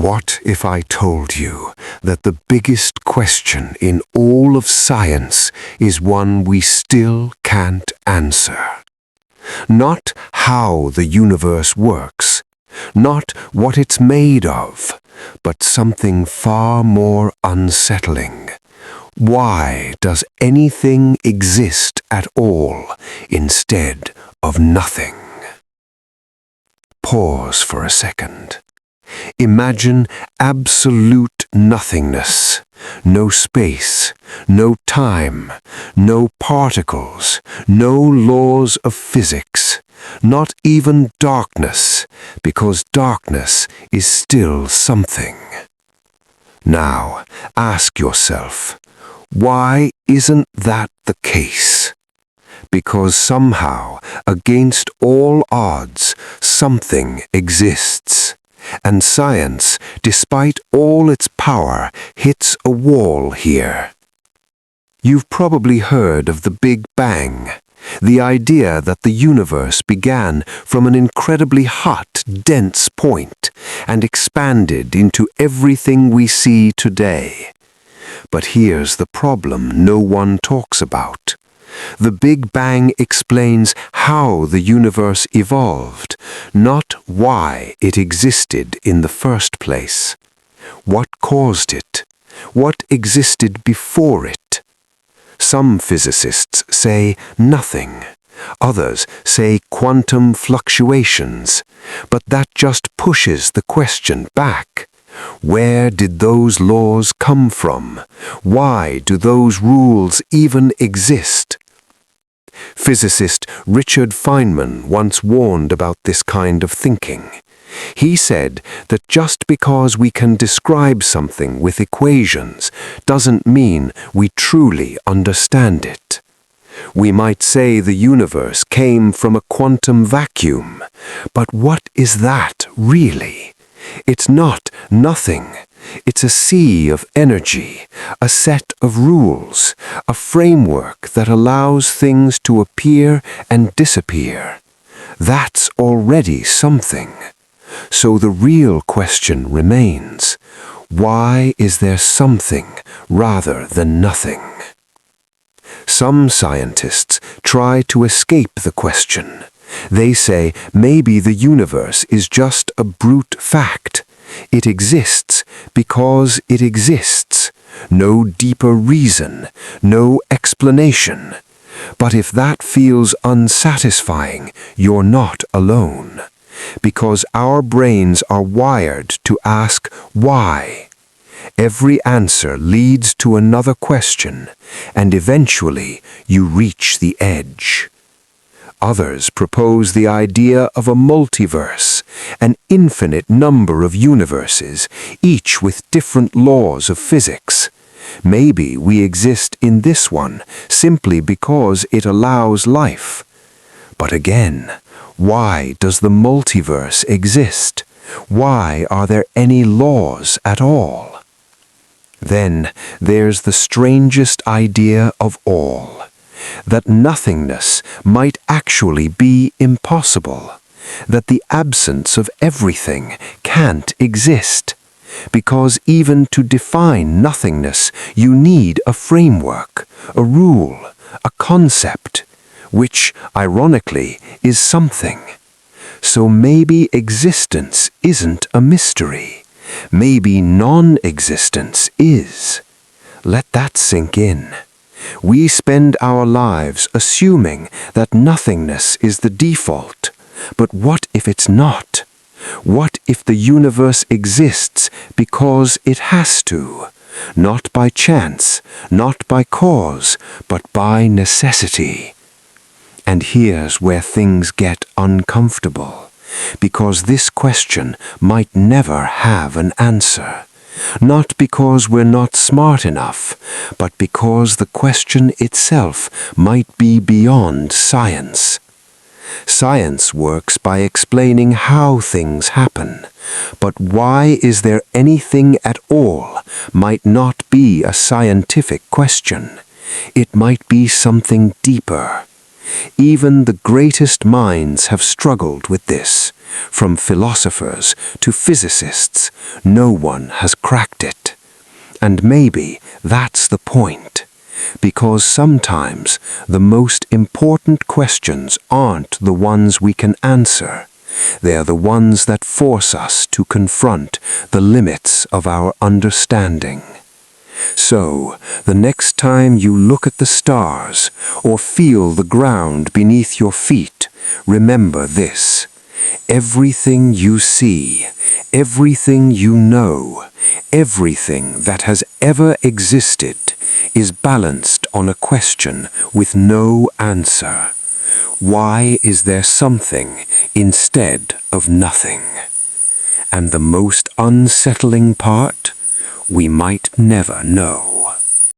What if I told you that the biggest question in all of science is one we still can't answer? Not how the universe works, not what it's made of, but something far more unsettling. Why does anything exist at all instead of nothing? Pause for a second. Imagine absolute nothingness. No space, no time, no particles, no laws of physics, not even darkness, because darkness is still something. Now, ask yourself, why isn't that the case? Because somehow, against all odds, something exists. And science, despite all its power, hits a wall here. You've probably heard of the Big Bang, the idea that the universe began from an incredibly hot, dense point and expanded into everything we see today. But here's the problem no one talks about. The Big Bang explains how the universe evolved, not why it existed in the first place. What caused it? What existed before it? Some physicists say nothing. Others say quantum fluctuations. But that just pushes the question back. Where did those laws come from? Why do those rules even exist? Physicist Richard Feynman once warned about this kind of thinking. He said that just because we can describe something with equations doesn't mean we truly understand it. We might say the universe came from a quantum vacuum, but what is that really? It's not nothing. It's a sea of energy, a set of rules, a framework that allows things to appear and disappear. That's already something. So the real question remains, why is there something rather than nothing? Some scientists try to escape the question. They say maybe the universe is just a brute fact. It exists because it exists. No deeper reason, no explanation. But if that feels unsatisfying, you're not alone. Because our brains are wired to ask why. Every answer leads to another question, and eventually you reach the edge. Others propose the idea of a multiverse, an infinite number of universes, each with different laws of physics. Maybe we exist in this one simply because it allows life. But again, why does the multiverse exist? Why are there any laws at all? Then there's the strangest idea of all. That nothingness might actually be impossible, that the absence of everything can't exist, because even to define nothingness you need a framework, a rule, a concept, which, ironically, is something. So maybe existence isn't a mystery. Maybe non-existence is. Let that sink in. We spend our lives assuming that nothingness is the default. But what if it's not? What if the universe exists because it has to? Not by chance, not by cause, but by necessity. And here's where things get uncomfortable, because this question might never have an answer. Not because we're not smart enough, but because the question itself might be beyond science. Science works by explaining how things happen, but why is there anything at all might not be a scientific question. It might be something deeper. Even the greatest minds have struggled with this. From philosophers to physicists, no one has cracked it. And maybe that's the point. Because sometimes the most important questions aren't the ones we can answer. They're the ones that force us to confront the limits of our understanding. So, the next time you look at the stars or feel the ground beneath your feet, remember this. Everything you see, everything you know, everything that has ever existed is balanced on a question with no answer. Why is there something instead of nothing? And the most unsettling part? We might never know.